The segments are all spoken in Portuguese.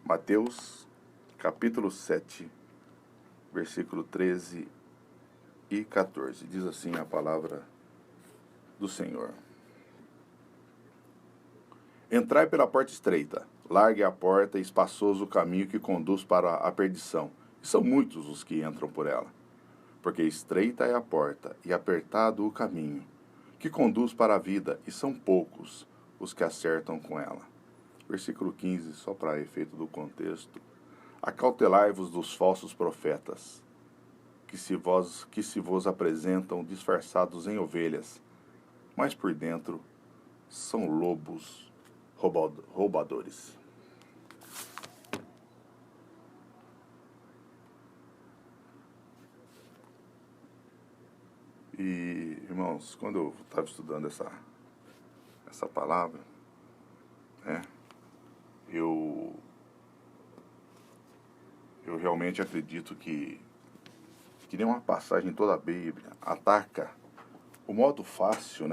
Mateus, capítulo 7, versículo 13 e 14. Diz assim a palavra do Senhor. Entrai pela porta estreita, largue a porta e espaçoso o caminho que conduz para a perdição, e são muitos os que entram por ela. Porque estreita é a porta e apertado o caminho que conduz para a vida, e são poucos os que acertam com ela. Versículo 15, só para efeito do contexto. Acautelai-vos dos falsos profetas, que se vos apresentam disfarçados em ovelhas, mas por dentro são lobos roubadores. E, irmãos, quando eu estava estudando essa palavra, eu realmente acredito que nenhuma passagem em toda a Bíblia ataca o modo fácil,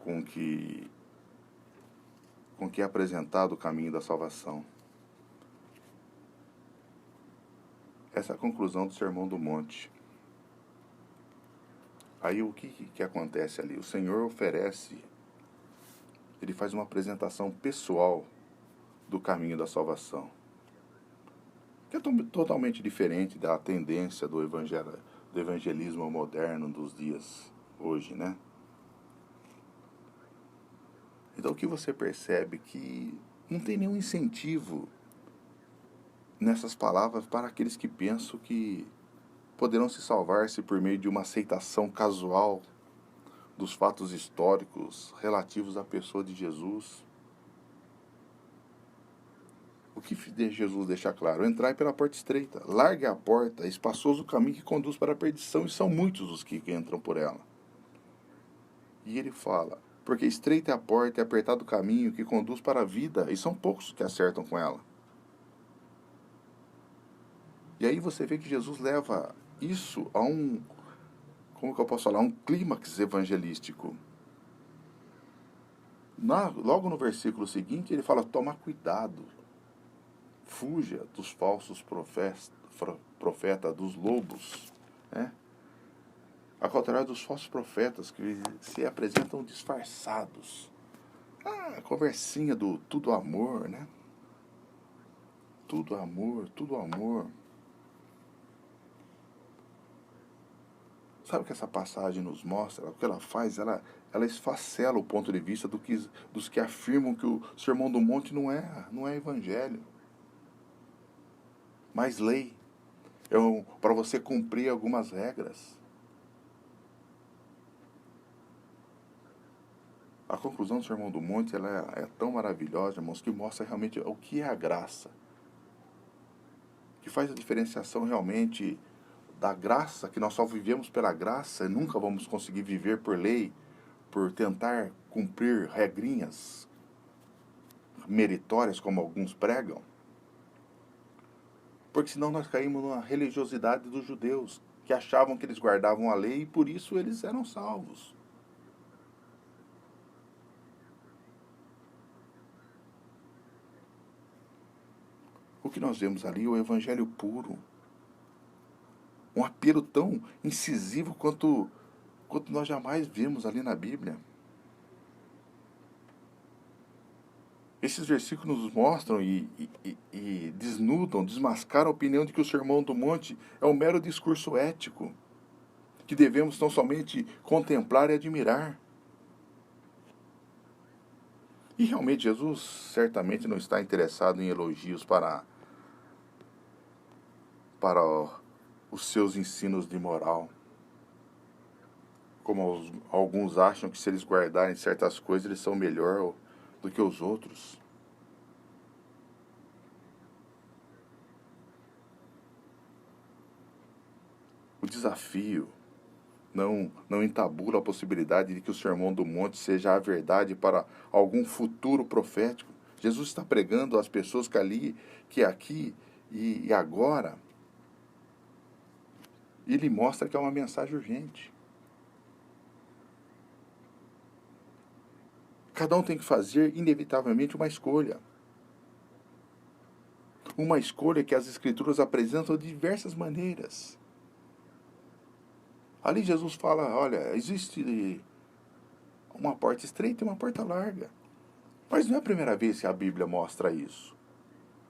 com que é apresentado o caminho da salvação. Essa é a conclusão do Sermão do Monte. Aí o que acontece ali? O Senhor oferece, ele faz uma apresentação pessoal do caminho da salvação, que é totalmente diferente da tendência do evangelismo moderno dos dias hoje, Então o que você percebe que não tem nenhum incentivo nessas palavras para aqueles que pensam que poderão se salvar-se por meio de uma aceitação casual dos fatos históricos relativos à pessoa de Jesus. O que Jesus deixa claro? Entrai pela porta estreita, largue a porta, espaçoso o caminho que conduz para a perdição, e são muitos os que entram por ela. E ele fala, porque estreita é a porta e apertado o caminho que conduz para a vida, e são poucos os que acertam com ela. E aí você vê que Jesus leva isso a um clímax evangelístico. Logo no versículo seguinte, ele fala, toma cuidado, fuja dos falsos profetas, dos lobos, Ao contrário dos falsos profetas que se apresentam disfarçados. A conversinha do tudo amor, Tudo amor, tudo amor. Sabe o que essa passagem nos mostra? O que ela faz? Ela esfacela o ponto de vista dos que afirmam que o Sermão do Monte não é evangelho, mas lei. Para você cumprir algumas regras. A conclusão do Sermão do Monte ela é tão maravilhosa, irmãos, que mostra realmente o que é a graça. Que faz a diferenciação realmente da graça, que nós só vivemos pela graça e nunca vamos conseguir viver por lei, por tentar cumprir regrinhas meritórias, como alguns pregam. Porque senão nós caímos numa religiosidade dos judeus, que achavam que eles guardavam a lei e por isso eles eram salvos. O que nós vemos ali é o evangelho puro. Um apelo tão incisivo quanto nós jamais vimos ali na Bíblia. Esses versículos nos mostram e desnudam, desmascaram a opinião de que o Sermão do Monte é um mero discurso ético, que devemos tão somente contemplar e admirar. E realmente Jesus certamente não está interessado em elogios para os seus ensinos de moral. Como alguns acham que se eles guardarem certas coisas, eles são melhor do que os outros. O desafio não entabula a possibilidade de que o Sermão do Monte seja a verdade para algum futuro profético. Jesus está pregando às pessoas que aqui e agora. Ele mostra que é uma mensagem urgente. Cada um tem que fazer, inevitavelmente, uma escolha. Uma escolha que as Escrituras apresentam de diversas maneiras. Ali Jesus fala, olha, existe uma porta estreita e uma porta larga. Mas não é a primeira vez que a Bíblia mostra isso.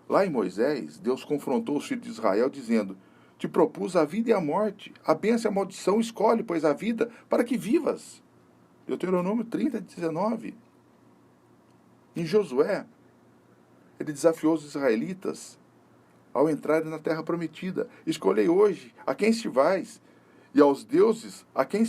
Lá em Moisés, Deus confrontou os filhos de Israel dizendo, te propus a vida e a morte, a bênção e a maldição, escolhe, pois, a vida para que vivas. Deuteronômio 30, 19. Em Josué, ele desafiou os israelitas ao entrarem na terra prometida. Escolhei hoje a quem sirvais, e aos deuses a quem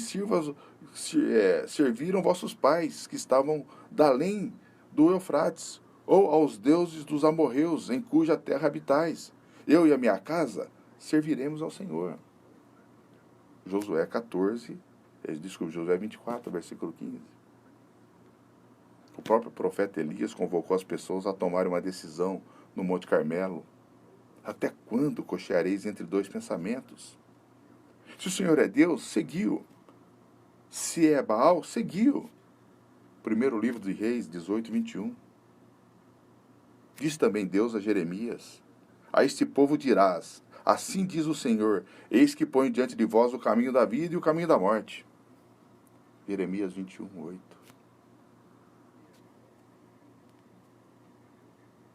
serviram vossos pais, que estavam da além do Eufrates, ou aos deuses dos amorreus, em cuja terra habitais. Eu e a minha casa serviremos ao Senhor. Josué 24, versículo 15. O próprio profeta Elias convocou as pessoas a tomarem uma decisão no Monte Carmelo. Até quando cocheareis entre dois pensamentos? Se o Senhor é Deus, seguiu. Se é Baal, seguiu. Primeiro livro de Reis, 18, 21. Diz também Deus a Jeremias, a este povo dirás, assim diz o Senhor, eis que ponho diante de vós o caminho da vida e o caminho da morte. Jeremias 21, 8.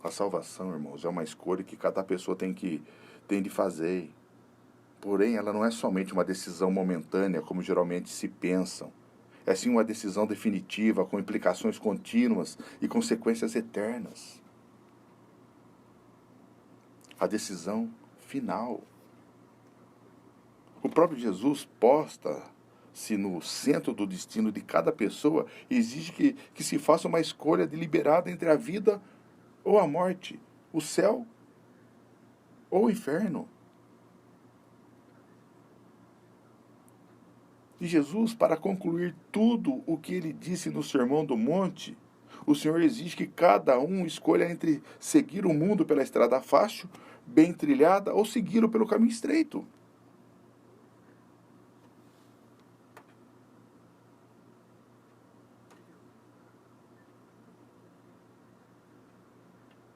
A salvação, irmãos, é uma escolha que cada pessoa tem de fazer. Porém, ela não é somente uma decisão momentânea, como geralmente se pensam. É sim uma decisão definitiva, com implicações contínuas e consequências eternas. A decisão final. O próprio Jesus posta-se no centro do destino de cada pessoa e exige que se faça uma escolha deliberada entre a vida ou a morte, o céu ou o inferno. E Jesus, para concluir tudo o que ele disse no Sermão do Monte, o Senhor exige que cada um escolha entre seguir o mundo pela estrada fácil, bem trilhada, ou segui-lo pelo caminho estreito.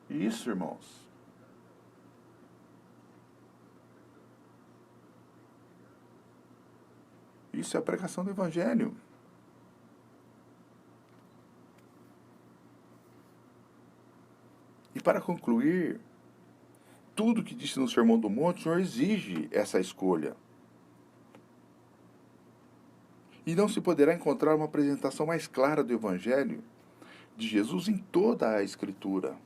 Isso, irmãos. Isso é a pregação do Evangelho. E para concluir, tudo que disse no Sermão do Monte, o Senhor exige essa escolha. E não se poderá encontrar uma apresentação mais clara do Evangelho de Jesus em toda a Escritura.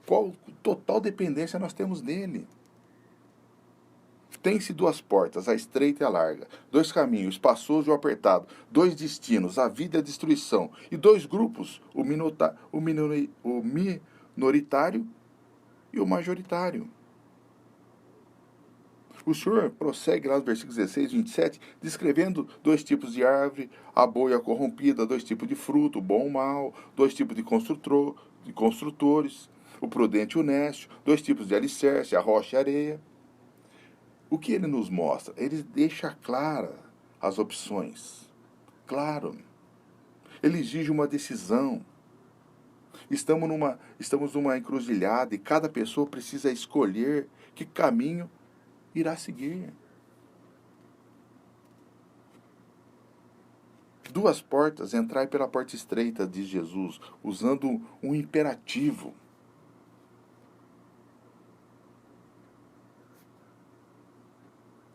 Qual total dependência nós temos nele. Tem-se duas portas, a estreita e a larga, dois caminhos, o espaçoso e o apertado, dois destinos, a vida e a destruição, e dois grupos, o minoritário e o majoritário. O Senhor prossegue lá no versículo 16 e 27, descrevendo dois tipos de árvore, a boa e a corrompida, dois tipos de fruto, o bom e o mal, dois tipos de construtores, o prudente e o nécio, dois tipos de alicerce, a rocha e a areia. O que ele nos mostra? Ele deixa clara as opções. Claro. Ele exige uma decisão. Estamos numa encruzilhada e cada pessoa precisa escolher que caminho irá seguir. Duas portas, entrai pela porta estreita, diz Jesus, usando um imperativo.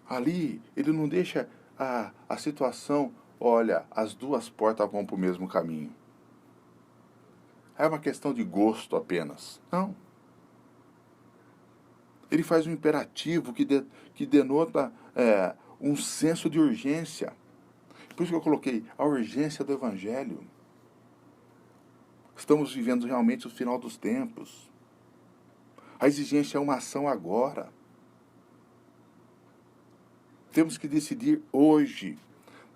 Ali, ele não deixa a situação, olha, as duas portas vão para o mesmo caminho. É uma questão de gosto apenas. Não. Ele faz um imperativo que denota um senso de urgência. Por isso que eu coloquei a urgência do Evangelho. Estamos vivendo realmente o final dos tempos. A exigência é uma ação agora. Temos que decidir hoje.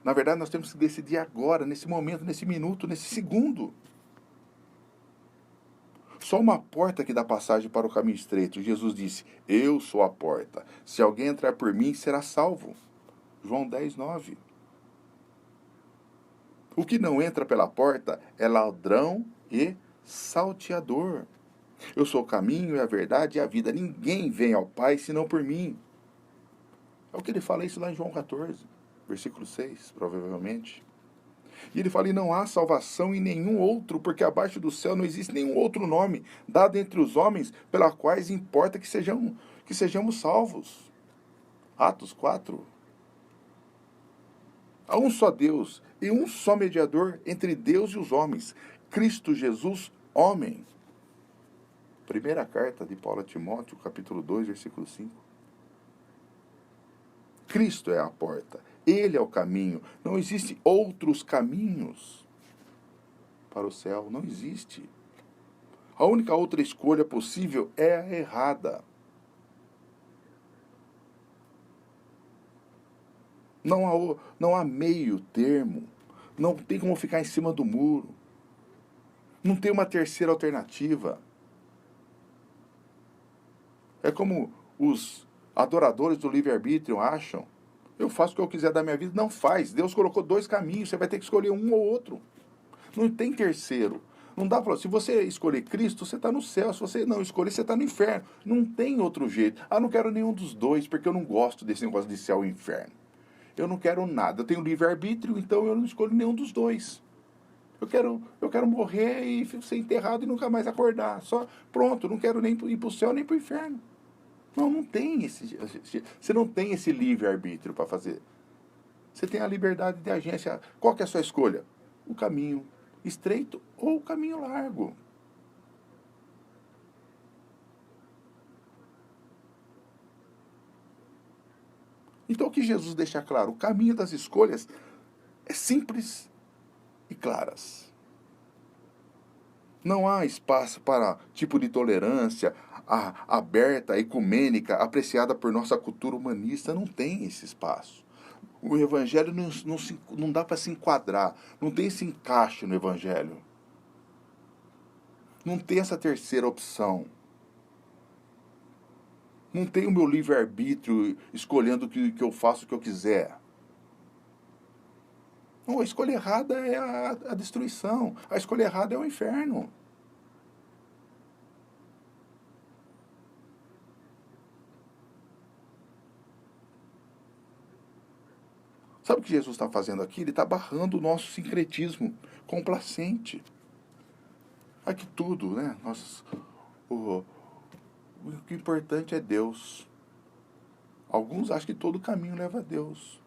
Na verdade, nós temos que decidir agora, nesse momento, nesse minuto, nesse segundo. Só uma porta que dá passagem para o caminho estreito. Jesus disse, eu sou a porta. Se alguém entrar por mim, será salvo. João 10, 9. O que não entra pela porta é ladrão e salteador. Eu sou o caminho e a verdade e a vida. Ninguém vem ao Pai senão por mim. É o que ele fala isso lá em João 14, versículo 6, provavelmente. E ele fala, e não há salvação em nenhum outro, porque abaixo do céu não existe nenhum outro nome dado entre os homens, pela quais importa que sejamos salvos. Atos 4. Há um só Deus e um só mediador entre Deus e os homens, Cristo Jesus, homem. Primeira carta de Paulo a Timóteo, capítulo 2, versículo 5. Cristo é a porta, Ele é o caminho. Não existem outros caminhos para o céu, não existe. A única outra escolha possível é a errada. Não há meio termo. Não tem como ficar em cima do muro. Não tem uma terceira alternativa. É como os adoradores do livre-arbítrio acham. Eu faço o que eu quiser da minha vida. Não faz. Deus colocou dois caminhos. Você vai ter que escolher um ou outro. Não tem terceiro. Não dá para falar, se você escolher Cristo, você está no céu. Se você não escolher, você está no inferno. Não tem outro jeito. Ah, não quero nenhum dos dois, porque eu não gosto desse negócio de céu e inferno. Eu não quero nada. Eu tenho livre-arbítrio, então eu não escolho nenhum dos dois. Eu quero morrer e ser enterrado e nunca mais acordar. Só pronto, não quero nem ir para o céu nem para o inferno. Não tem você não tem esse livre-arbítrio para fazer. Você tem a liberdade de agência. Qual que é a sua escolha? O caminho estreito ou o caminho largo. Então o que Jesus deixa claro? O caminho das escolhas é simples e claras. Não há espaço para tipo de tolerância aberta, ecumênica, apreciada por nossa cultura humanista. Não tem esse espaço. O Evangelho não dá para se enquadrar. Não tem esse encaixe no Evangelho. Não tem essa terceira opção. Não tem o meu livre-arbítrio escolhendo que eu faço o que eu quiser. Não, a escolha errada é a destruição. A escolha errada é o inferno. Sabe o que Jesus está fazendo aqui? Ele está barrando o nosso sincretismo complacente. Aqui tudo, né? O que é importante é Deus. Alguns acham que todo caminho leva a Deus.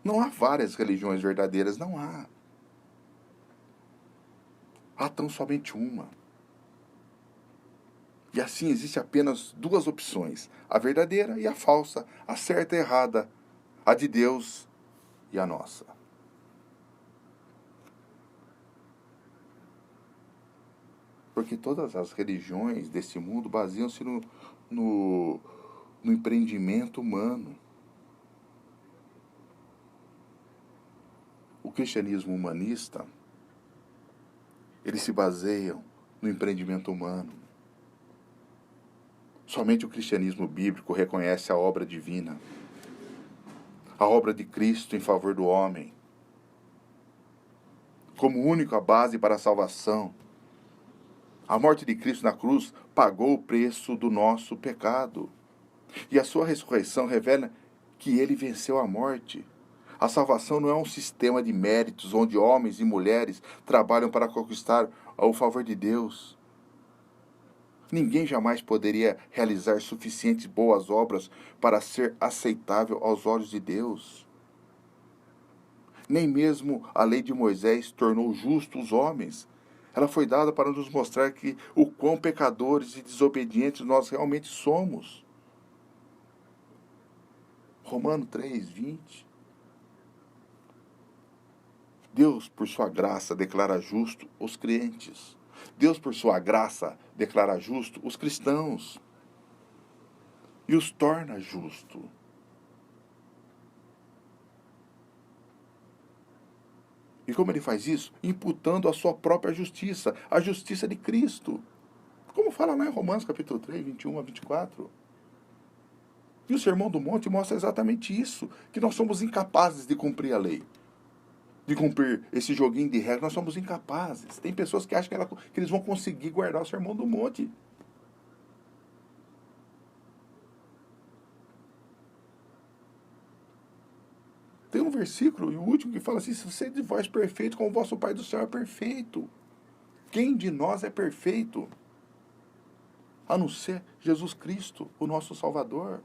Não há várias religiões verdadeiras, não há. Há tão somente uma. E assim existe apenas duas opções, a verdadeira e a falsa, a certa e a errada, a de Deus e a nossa. Porque todas as religiões desse mundo baseiam-se no empreendimento humano. O cristianismo humanista, eles se baseiam no empreendimento humano. Somente o cristianismo bíblico reconhece a obra divina, a obra de Cristo em favor do homem, como única base para a salvação. A morte de Cristo na cruz pagou o preço do nosso pecado. E a sua ressurreição revela que ele venceu a morte. A salvação não é um sistema de méritos onde homens e mulheres trabalham para conquistar o favor de Deus. Ninguém jamais poderia realizar suficientes boas obras para ser aceitável aos olhos de Deus. Nem mesmo a lei de Moisés tornou justos os homens. Ela foi dada para nos mostrar o quão pecadores e desobedientes nós realmente somos. Romano 3, 20. Deus, por sua graça, declara justo os crentes. Deus, por sua graça, declara justo os cristãos. E os torna justo. E como ele faz isso? Imputando a sua própria justiça, a justiça de Cristo. Como fala lá em Romanos capítulo 3, 21 a 24. E o Sermão do Monte mostra exatamente isso, que nós somos incapazes de cumprir a lei. de cumprir esse joguinho de regras. Nós somos incapazes. Tem pessoas que acham que eles vão conseguir guardar o Sermão do Monte. Tem um versículo, e o último, que fala assim: se você de vós perfeito, como o vosso Pai do céu é perfeito. Quem de nós é perfeito? A não ser Jesus Cristo, o nosso Salvador.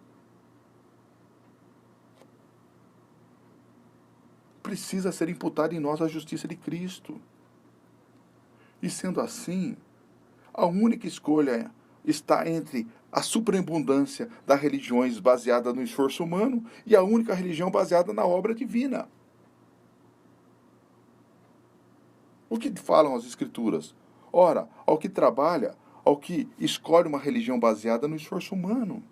Precisa ser imputada em nós a justiça de Cristo. E sendo assim, a única escolha está entre a superabundância das religiões baseada no esforço humano e a única religião baseada na obra divina. O que falam as Escrituras? Ora, ao que trabalha, ao que escolhe uma religião baseada no esforço humano.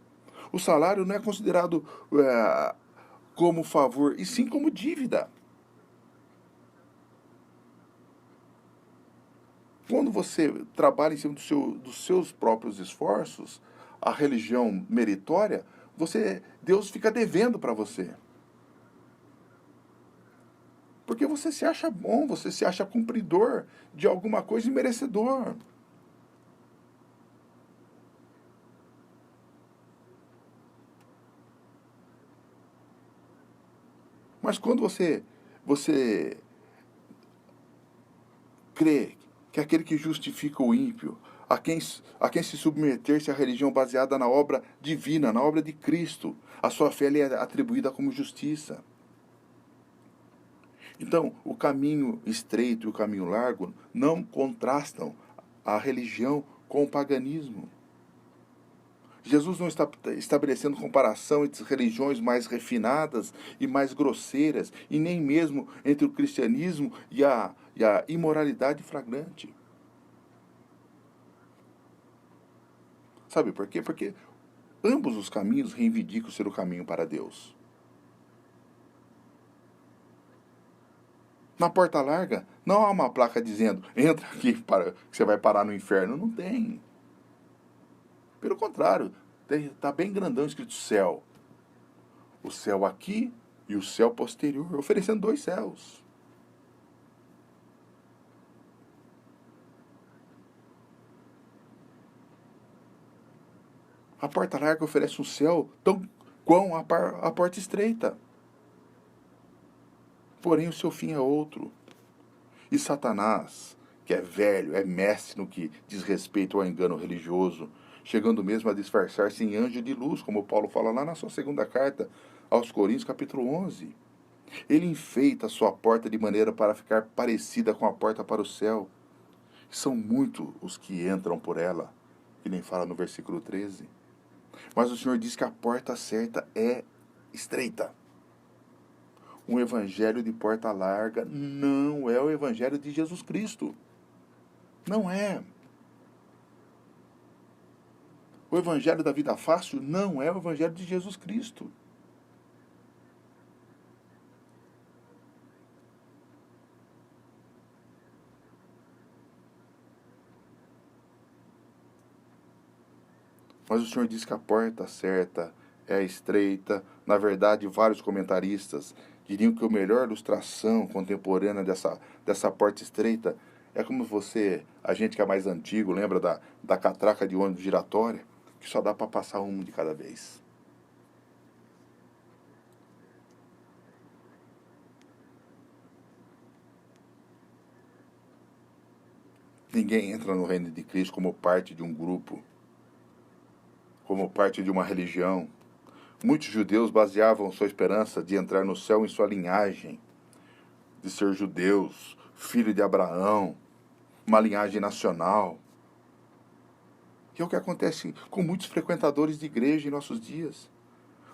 O salário não é considerado como favor, e sim como dívida. Quando você trabalha em cima dos seus próprios esforços, a religião meritória, Deus fica devendo para você. Porque você se acha bom, você se acha cumpridor de alguma coisa e merecedor. Mas quando você crê que aquele que justifica o ímpio, a quem se submeter-se à religião baseada na obra divina, na obra de Cristo, a sua fé lhe é atribuída como justiça. Então, o caminho estreito e o caminho largo não contrastam a religião com o paganismo. Jesus não está estabelecendo comparação entre religiões mais refinadas e mais grosseiras, e nem mesmo entre o cristianismo e a imoralidade flagrante. Sabe por quê? Porque ambos os caminhos reivindicam ser o caminho para Deus. Na porta larga, não há uma placa dizendo: entra aqui que você vai parar no inferno. Não tem. Pelo contrário, está bem grandão escrito céu. O céu aqui e o céu posterior, oferecendo 2 céus. A porta larga oferece um céu tão quão a porta estreita. Porém, o seu fim é outro. E Satanás, que é velho, é mestre no que diz respeito ao engano religioso, chegando mesmo a disfarçar-se em anjo de luz, como Paulo fala lá na sua segunda carta aos Coríntios, capítulo 11. Ele enfeita a sua porta de maneira para ficar parecida com a porta para o céu. São muitos os que entram por ela, que nem fala no versículo 13. Mas o Senhor diz que a porta certa é estreita. Um evangelho de porta larga não é o evangelho de Jesus Cristo. Não é. O evangelho da vida fácil não é o evangelho de Jesus Cristo. Mas o Senhor diz que a porta certa é estreita. Na verdade, vários comentaristas diriam que a melhor ilustração contemporânea dessa porta estreita é como a gente que é mais antigo, lembra da catraca de ônibus giratória, que só dá para passar um de cada vez. Ninguém entra no reino de Cristo como parte de um grupo, como parte de uma religião. Muitos judeus baseavam sua esperança de entrar no céu em sua linhagem, de ser judeus, filho de Abraão, uma linhagem nacional. Que é o que acontece com muitos frequentadores de igreja em nossos dias.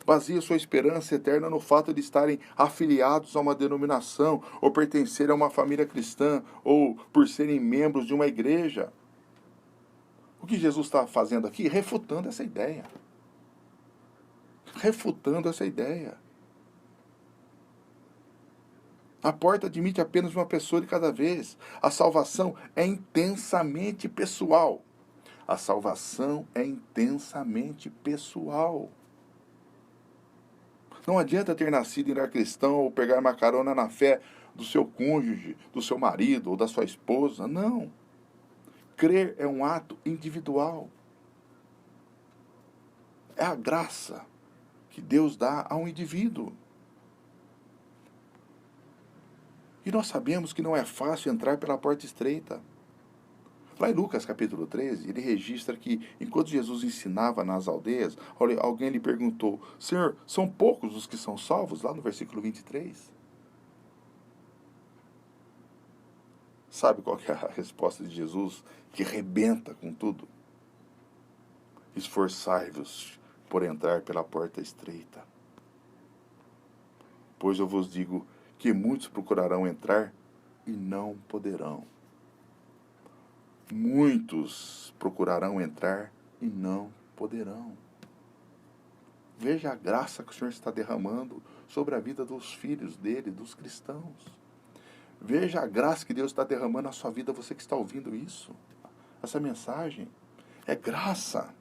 Baseia sua esperança eterna no fato de estarem afiliados a uma denominação, ou pertencerem a uma família cristã, ou por serem membros de uma igreja. O que Jesus está fazendo aqui? Refutando essa ideia. Refutando essa ideia. A porta admite apenas uma pessoa de cada vez. A salvação é intensamente pessoal. A salvação é intensamente pessoal. Não adianta ter nascido em lar cristão ou pegar uma carona na fé do seu cônjuge, do seu marido ou da sua esposa. Não. Crer é um ato individual. É a graça que Deus dá a um indivíduo. E nós sabemos que não é fácil entrar pela porta estreita. Lá em Lucas capítulo 13, ele registra que, enquanto Jesus ensinava nas aldeias, alguém lhe perguntou: Senhor, são poucos os que são salvos? Lá no versículo 23. Sabe qual que é a resposta de Jesus? Que rebenta com tudo. Esforçai-vos por entrar pela porta estreita. Pois eu vos digo que muitos procurarão entrar e não poderão. Muitos procurarão entrar e não poderão. Veja a graça que o Senhor está derramando sobre a vida dos filhos dele, dos cristãos. Veja a graça que Deus está derramando na sua vida, você que está ouvindo isso. Essa mensagem é graça.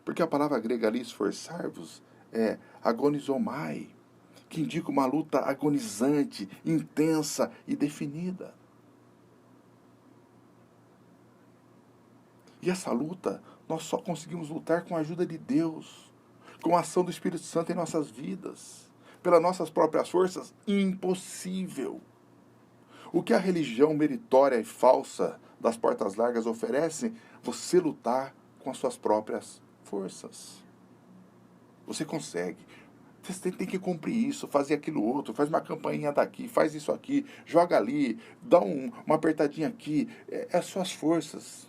Porque a palavra grega ali, esforçar-vos, é agonizomai, que indica uma luta agonizante, intensa e definida. E essa luta, nós só conseguimos lutar com a ajuda de Deus, com a ação do Espírito Santo em nossas vidas. Pelas nossas próprias forças, impossível. O que a religião meritória e falsa das portas largas oferece, você lutar com as suas próprias forças. Você consegue. Você tem que cumprir isso, fazer aquilo outro, faz uma campainha daqui, faz isso aqui, joga ali, dá uma apertadinha aqui. É as suas forças.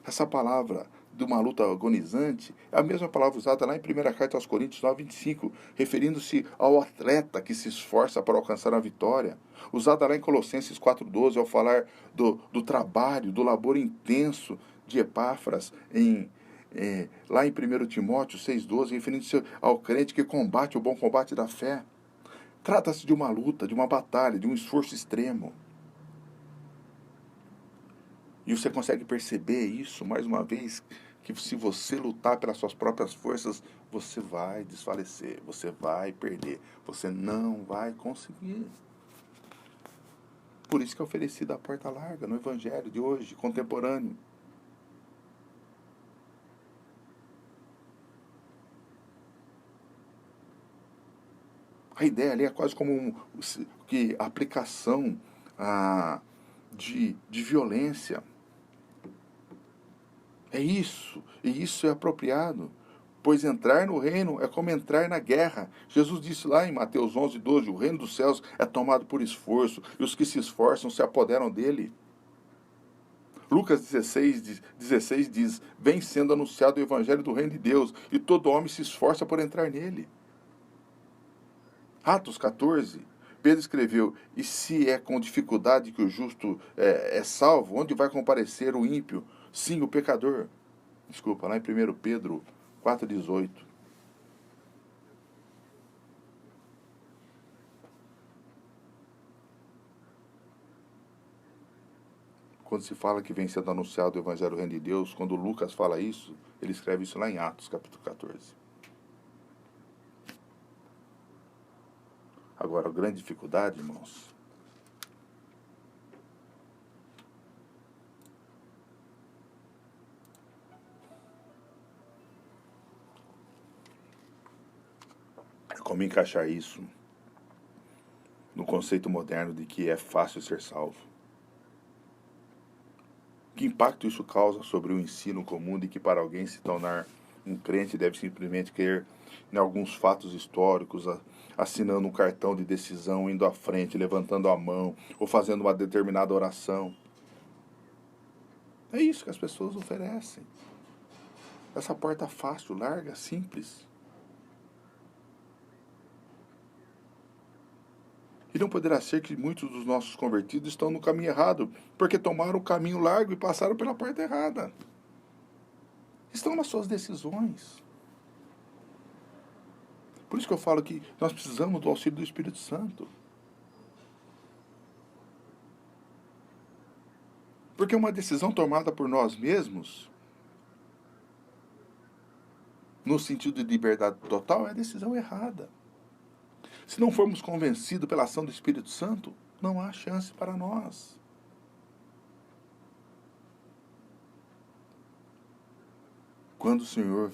Essa palavra de uma luta agonizante é a mesma palavra usada lá em 1ª Carta aos Coríntios 9:25, referindo-se ao atleta que se esforça para alcançar a vitória. Usada lá em Colossenses 4:12, ao falar do trabalho, do labor intenso de Epáfras, lá em 1 Timóteo 6:12, referindo-se ao crente que combate o bom combate da fé. Trata-se de uma luta, de uma batalha, de um esforço extremo. E você consegue perceber isso, mais uma vez, que se você lutar pelas suas próprias forças, você vai desfalecer, você vai perder, você não vai conseguir. Por isso que é oferecida a porta larga no Evangelho de hoje, contemporâneo. A ideia ali é quase como que a aplicação de violência. É isso, e isso é apropriado, pois entrar no reino é como entrar na guerra. Jesus disse lá em Mateus 11:12, o reino dos céus é tomado por esforço, e os que se esforçam se apoderam dele. Lucas 16 diz, vem sendo anunciado o evangelho do reino de Deus, e todo homem se esforça por entrar nele. Atos 14, Pedro escreveu, e se é com dificuldade que o justo é salvo, onde vai comparecer o ímpio? Sim, o pecador. Desculpa, lá em 1 Pedro 4,18. Quando se fala que vem sendo anunciado o Evangelho do Reino de Deus, quando Lucas fala isso, ele escreve isso lá em Atos, capítulo 14. Agora, a grande dificuldade, irmãos, é como encaixar isso no conceito moderno de que é fácil ser salvo. Que impacto isso causa sobre o ensino comum de que para alguém se tornar um crente deve simplesmente crer em alguns fatos históricos, assinando um cartão de decisão, indo à frente, levantando a mão ou fazendo uma determinada oração? É isso que as pessoas oferecem. Essa porta fácil, larga, simples. E não poderá ser que muitos dos nossos convertidos estão no caminho errado, porque tomaram o caminho largo e passaram pela porta errada. Estão nas suas decisões. Por isso que eu falo que nós precisamos do auxílio do Espírito Santo. Porque uma decisão tomada por nós mesmos, no sentido de liberdade total, é a decisão errada. Se não formos convencidos pela ação do Espírito Santo, não há chance para nós. Quando o Senhor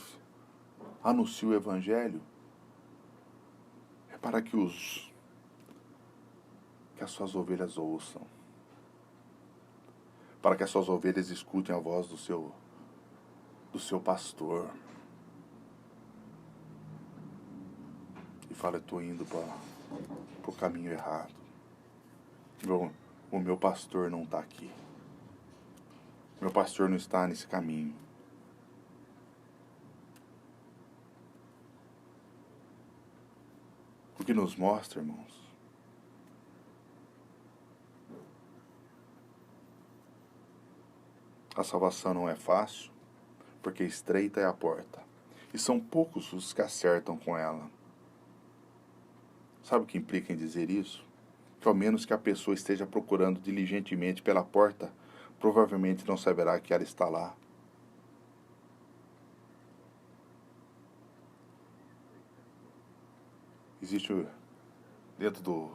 anuncia o Evangelho, é para que as suas ovelhas ouçam. Para que as suas ovelhas escutem a voz do seu pastor. E fala, estou indo para o caminho errado. O meu pastor não está aqui. Meu pastor não está nesse caminho. O que nos mostra, irmãos, a salvação não é fácil, porque estreita é a porta, e são poucos os que acertam com ela. Sabe o que implica em dizer isso? Que ao menos que a pessoa esteja procurando diligentemente pela porta, provavelmente não saberá que ela está lá. Existe dentro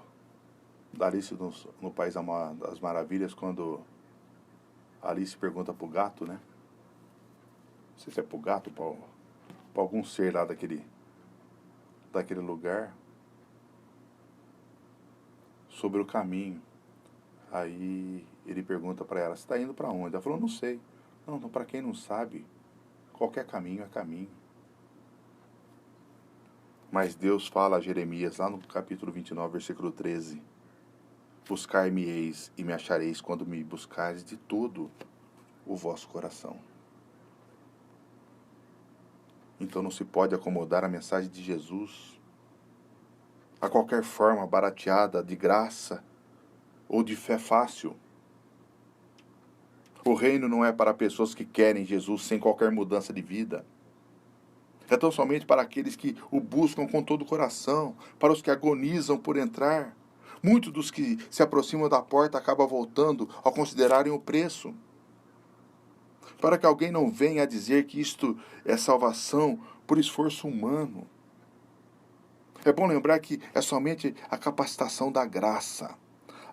da Alice no País das Maravilhas, quando a Alice pergunta para o gato, né? Não sei se é para o gato, para algum ser lá daquele lugar, sobre o caminho. Aí ele pergunta para ela, você está indo para onde? Ela falou, não sei. Não, para quem não sabe, qualquer caminho é caminho. Mas Deus fala a Jeremias, lá no capítulo 29, versículo 13, buscar-me-eis e me achareis quando me buscares de todo o vosso coração. Então não se pode acomodar a mensagem de Jesus a qualquer forma barateada, de graça ou de fé fácil. O reino não é para pessoas que querem Jesus sem qualquer mudança de vida. É tão somente para aqueles que o buscam com todo o coração, para os que agonizam por entrar. Muitos dos que se aproximam da porta acabam voltando ao considerarem o preço. Para que alguém não venha a dizer que isto é salvação por esforço humano. É bom lembrar que é somente a capacitação da graça,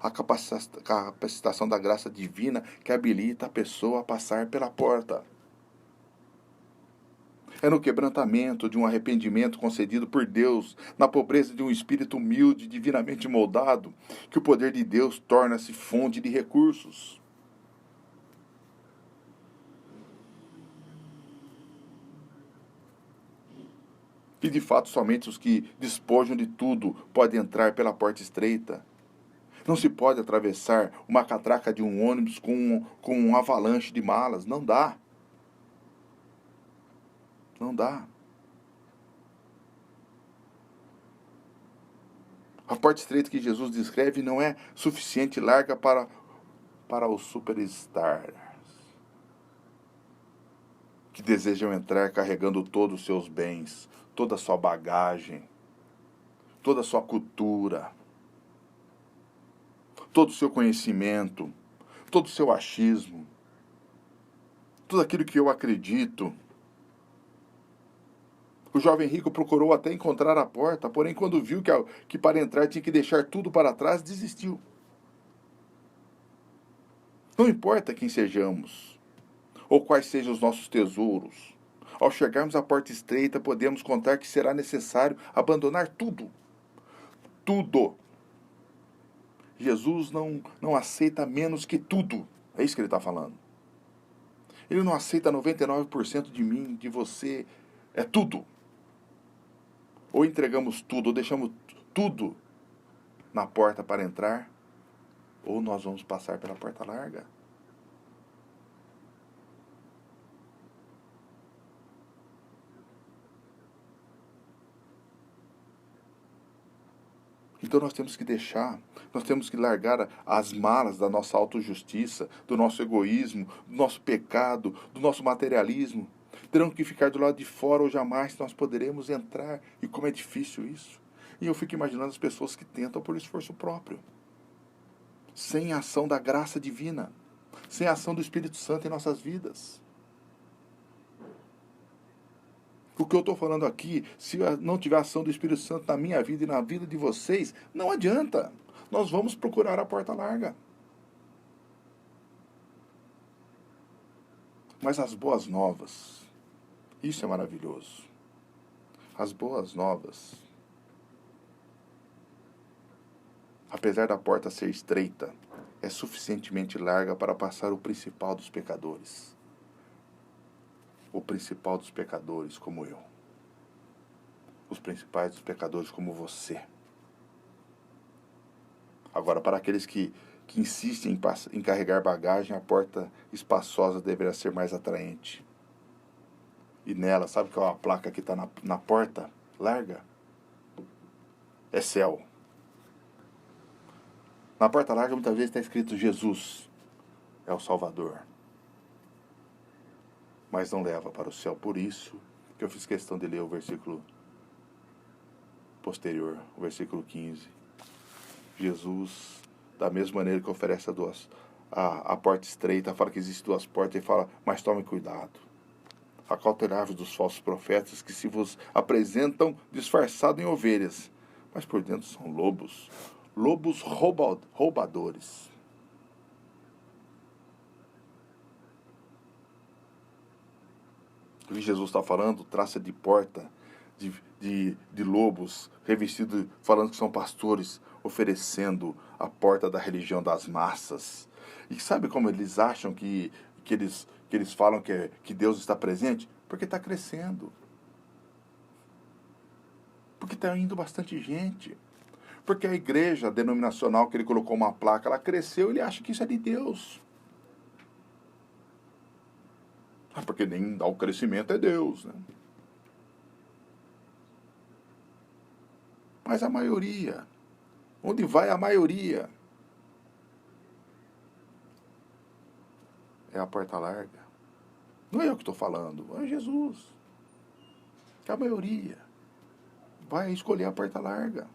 a capacitação da graça divina que habilita a pessoa a passar pela porta. É no quebrantamento de um arrependimento concedido por Deus, na pobreza de um espírito humilde, divinamente moldado, que o poder de Deus torna-se fonte de recursos. E de fato somente os que despojam de tudo podem entrar pela porta estreita. Não se pode atravessar uma catraca de um ônibus com um avalanche de malas. Não dá. Não dá. A porta estreita que Jesus descreve não é suficiente larga para os superstars que desejam entrar carregando todos os seus bens, toda a sua bagagem, toda a sua cultura, todo o seu conhecimento, todo o seu achismo, tudo aquilo que eu acredito. O jovem rico procurou até encontrar a porta, porém, quando viu que para entrar tinha que deixar tudo para trás, desistiu. Não importa quem sejamos, ou quais sejam os nossos tesouros, ao chegarmos à porta estreita, podemos contar que será necessário abandonar tudo. Tudo. Jesus não aceita menos que tudo. É isso que ele está falando. Ele não aceita 99% de mim, de você. É tudo. Ou entregamos tudo, ou deixamos tudo na porta para entrar, ou nós vamos passar pela porta larga. Então nós temos que largar as malas da nossa autojustiça, do nosso egoísmo, do nosso pecado, do nosso materialismo. Terão que ficar do lado de fora ou jamais nós poderemos entrar. E como é difícil isso. E eu fico imaginando as pessoas que tentam por esforço próprio, sem a ação da graça divina, sem a ação do Espírito Santo em nossas vidas. O que eu estou falando aqui, se não tiver ação do Espírito Santo na minha vida e na vida de vocês, não adianta. Nós vamos procurar a porta larga. Mas as boas novas, isso é maravilhoso. As boas novas, apesar da porta ser estreita, é suficientemente larga para passar o principal dos pecadores. O principal dos pecadores como eu. Os principais dos pecadores como você. Agora, para aqueles que insistem em carregar bagagem, a porta espaçosa deverá ser mais atraente. E nela, sabe qual é a placa que está na porta larga? É céu. Na porta larga muitas vezes está escrito Jesus é o Salvador. Mas não leva para o céu. Por isso que eu fiz questão de ler o versículo posterior, o versículo 15. Jesus, da mesma maneira que oferece a porta estreita, fala que existem duas portas e fala, mas tome cuidado. Acautelai-vos dos falsos profetas que se vos apresentam disfarçados em ovelhas, mas por dentro são lobos roubadores. O que Jesus está falando, traça de porta, de lobos revestidos, falando que são pastores, oferecendo a porta da religião das massas. E sabe como eles acham que eles falam que Deus está presente? Porque está crescendo. Porque está indo bastante gente. Porque a igreja denominacional que ele colocou uma placa, ela cresceu, ele acha que isso é de Deus. Porque nem dá o crescimento é Deus, né? Mas a maioria, onde vai a maioria? É a porta larga. Não é eu que estou falando, é Jesus. Que a maioria vai escolher a porta larga.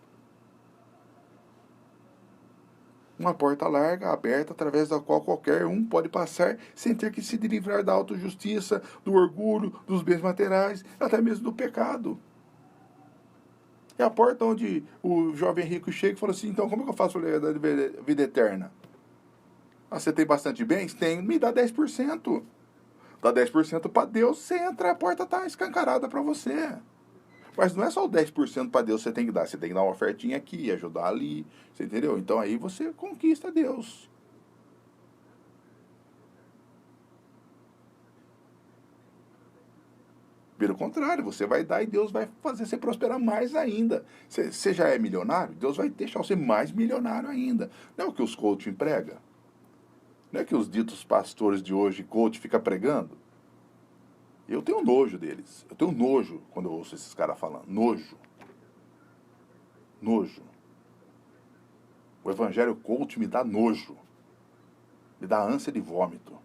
Uma porta larga, aberta, através da qual qualquer um pode passar sem ter que se livrar da autojustiça, do orgulho, dos bens materiais, até mesmo do pecado. É a porta onde o jovem rico chega e fala assim, então como é que eu faço para a vida eterna? Ah, você tem bastante bens? Tenho, me dá 10%. Dá 10% para Deus, você entra, a porta está escancarada para você. Mas não é só o 10% para Deus que você tem que dar. Você tem que dar uma ofertinha aqui, ajudar ali. Você entendeu? Então aí você conquista Deus. Pelo contrário, você vai dar e Deus vai fazer você prosperar mais ainda. Você já é milionário? Deus vai deixar você mais milionário ainda. Não é o que os coaching pregam? Não é que os ditos pastores de hoje, coach, fica pregando? Eu tenho nojo deles. Eu tenho nojo quando eu ouço esses caras falando. Nojo. Nojo. O evangelho coach me dá nojo. Me dá ânsia de vômito.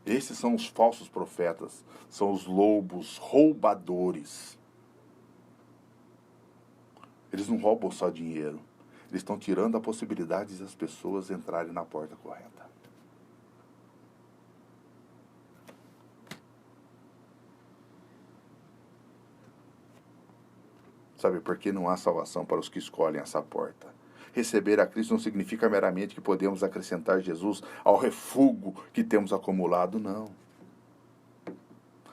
Esses são os falsos profetas. São os lobos roubadores. Eles não roubam só dinheiro. Eles estão tirando a possibilidade das pessoas entrarem na porta correta. Sabe por que não há salvação para os que escolhem essa porta? Receber a Cristo não significa meramente que podemos acrescentar Jesus ao refúgio que temos acumulado, não.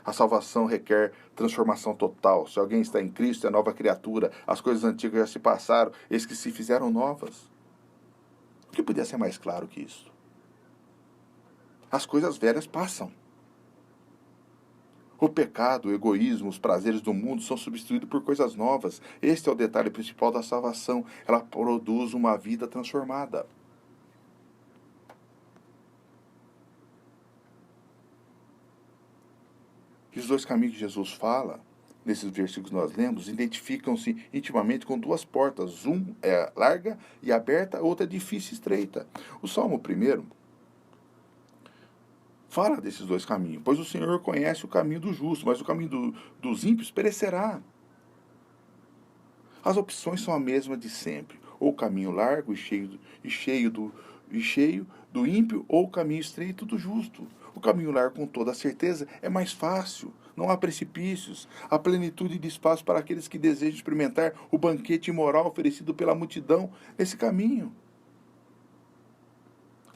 A salvação requer transformação total. Se alguém está em Cristo, é nova criatura. As coisas antigas já se passaram, eis que se fizeram novas. O que podia ser mais claro que isso? As coisas velhas passam. O pecado, o egoísmo, os prazeres do mundo são substituídos por coisas novas. Este é o detalhe principal da salvação. Ela produz uma vida transformada. E os dois caminhos que Jesus fala, nesses versículos que nós lemos, identificam-se intimamente com duas portas. Um é larga e aberta, a outra é difícil e estreita. O Salmo 1 fala desses dois caminhos. Pois o Senhor conhece o caminho do justo, mas o caminho dos ímpios perecerá. As opções são a mesma de sempre. Ou caminho largo e cheio do ímpio ou o caminho estreito do justo. O caminho largo, com toda certeza, é mais fácil. Não há precipícios. Há plenitude de espaço para aqueles que desejam experimentar o banquete imoral oferecido pela multidão nesse caminho.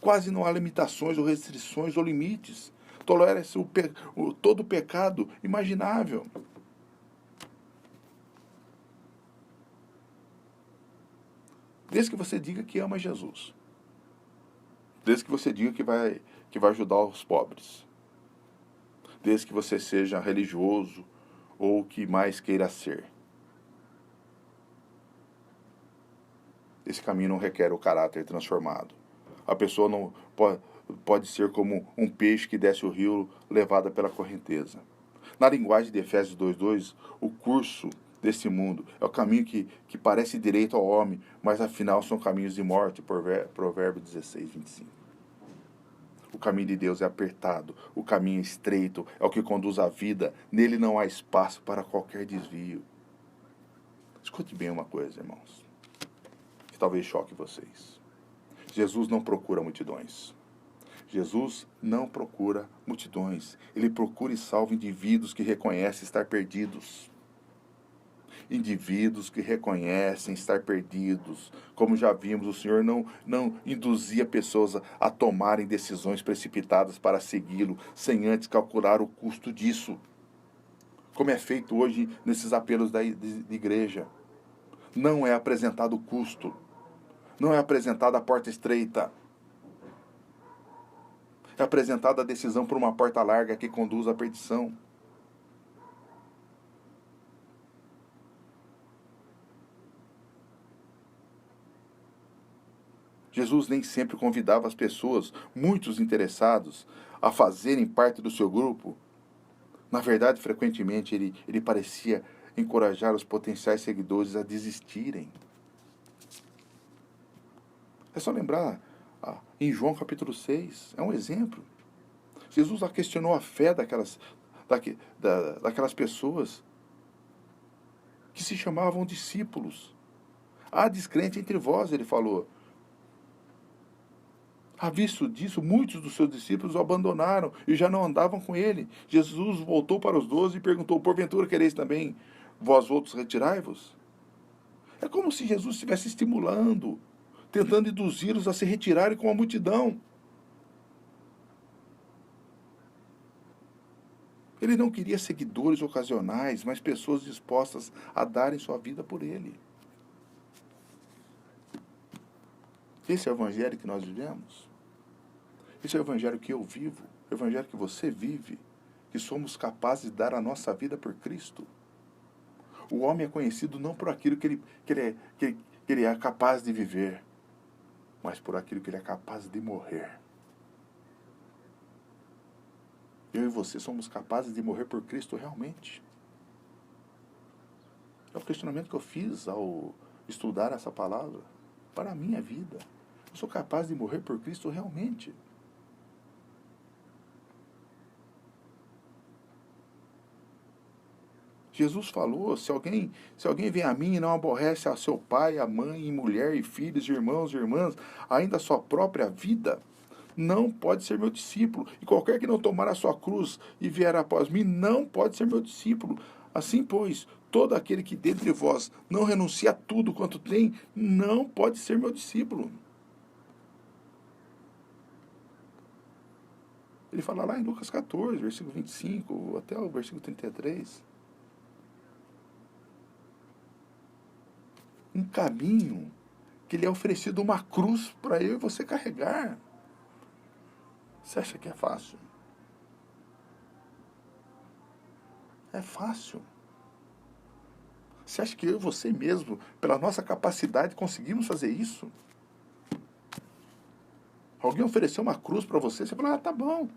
Quase não há limitações ou restrições ou limites. Tolera-se todo o pecado imaginável. Desde que você diga que ama Jesus. Desde que você diga que vai ajudar os pobres. Desde que você seja religioso ou o que mais queira ser. Esse caminho não requer o caráter transformado. A pessoa não pode ser como um peixe que desce o rio levada pela correnteza. Na linguagem de Efésios 2:2, o curso desse mundo é o caminho que parece direito ao homem, mas afinal são caminhos de morte, Provérbio 16:25. O caminho de Deus é apertado, o caminho estreito é o que conduz à vida, nele não há espaço para qualquer desvio. Escute bem uma coisa, irmãos, que talvez choque vocês. Jesus não procura multidões. Jesus não procura multidões. Ele procura e salva indivíduos que reconhecem estar perdidos. Indivíduos que reconhecem estar perdidos. Como já vimos, o Senhor não induzia pessoas a tomarem decisões precipitadas para segui-lo, sem antes calcular o custo disso. Como é feito hoje nesses apelos de igreja. Não é apresentado o custo. Não é apresentada a porta estreita. É apresentada a decisão por uma porta larga que conduz à perdição. Jesus nem sempre convidava as pessoas, muitos interessados, a fazerem parte do seu grupo. Na verdade, frequentemente, ele parecia encorajar os potenciais seguidores a desistirem. É só lembrar, em João capítulo 6, é um exemplo. Jesus questionou a fé daquelas pessoas que se chamavam discípulos. Há descrente entre vós, ele falou. À vista disso, muitos dos seus discípulos o abandonaram e já não andavam com ele. Jesus voltou para os 12 e perguntou: porventura quereis também vós outros retirai-vos? É como se Jesus estivesse estimulando, tentando induzi-los a se retirarem com a multidão. Ele não queria seguidores ocasionais, mas pessoas dispostas a darem sua vida por ele. Esse é o evangelho que nós vivemos. Esse é o evangelho que eu vivo, o evangelho que você vive, que somos capazes de dar a nossa vida por Cristo. O homem é conhecido não por aquilo que ele é capaz de viver, mas por aquilo que ele é capaz de morrer. Eu e você somos capazes de morrer por Cristo realmente? É o questionamento que eu fiz ao estudar essa palavra para a minha vida. Eu sou capaz de morrer por Cristo realmente? Jesus falou: se alguém vem a mim e não aborrece a seu pai, a mãe, mulher, e filhos, irmãos e irmãs, ainda a sua própria vida, não pode ser meu discípulo. E qualquer que não tomar a sua cruz e vier após mim, não pode ser meu discípulo. Assim, pois, todo aquele que dentre vós não renuncia a tudo quanto tem, não pode ser meu discípulo. Ele fala lá em Lucas 14, versículo 25, até o versículo 33. Um caminho que lhe é oferecido uma cruz para eu e você carregar. Você acha que é fácil? É fácil. Você acha que eu e você mesmo, pela nossa capacidade, conseguimos fazer isso? Alguém ofereceu uma cruz para você, você fala: tá bom,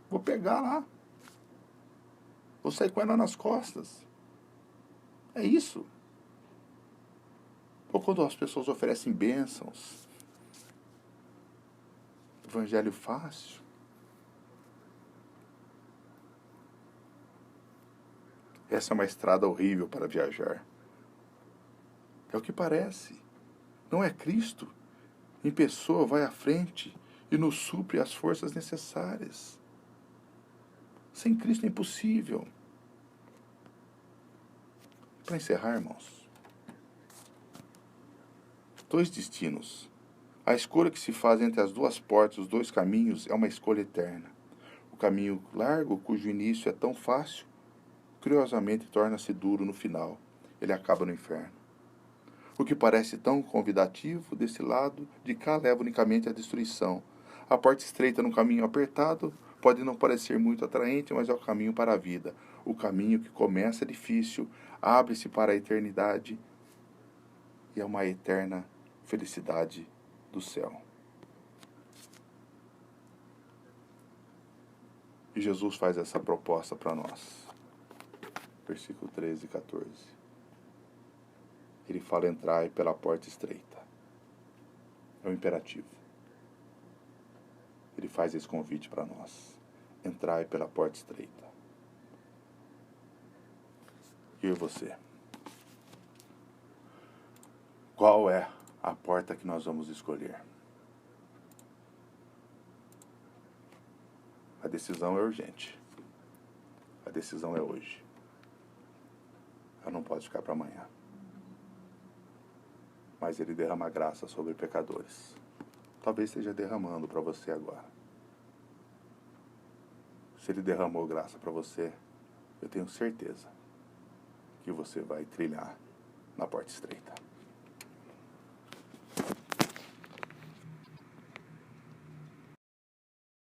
vou pegar lá. Vou sair com ela nas costas. É isso. Ou quando as pessoas oferecem bênçãos, evangelho fácil. Essa é uma estrada horrível para viajar. É o que parece. Não é Cristo. em pessoa, vai à frente e nos supre as forças necessárias. Sem Cristo é impossível. Para encerrar, irmãos, 2 destinos. A escolha que se faz entre as 2 portas, os 2 caminhos, é uma escolha eterna. O caminho largo, cujo início é tão fácil, curiosamente torna-se duro no final. Ele acaba no inferno. O que parece tão convidativo, desse lado de cá, leva unicamente à destruição. A porta estreita no caminho apertado pode não parecer muito atraente, mas é o caminho para a vida. O caminho que começa difícil, abre-se para a eternidade e é uma eterna felicidade do céu. E Jesus faz essa proposta para nós. Versículo 13 e 14. Ele fala: entrai pela porta estreita. É um imperativo. Ele faz esse convite para nós. Entrai pela porta estreita. Eu e você. Qual é a porta que nós vamos escolher? A decisão é urgente. A decisão é hoje. Ela não pode ficar para amanhã. Mas Ele derrama graça sobre pecadores. Talvez esteja derramando para você agora. Se Ele derramou graça para você, eu tenho certeza que você vai trilhar na porta estreita.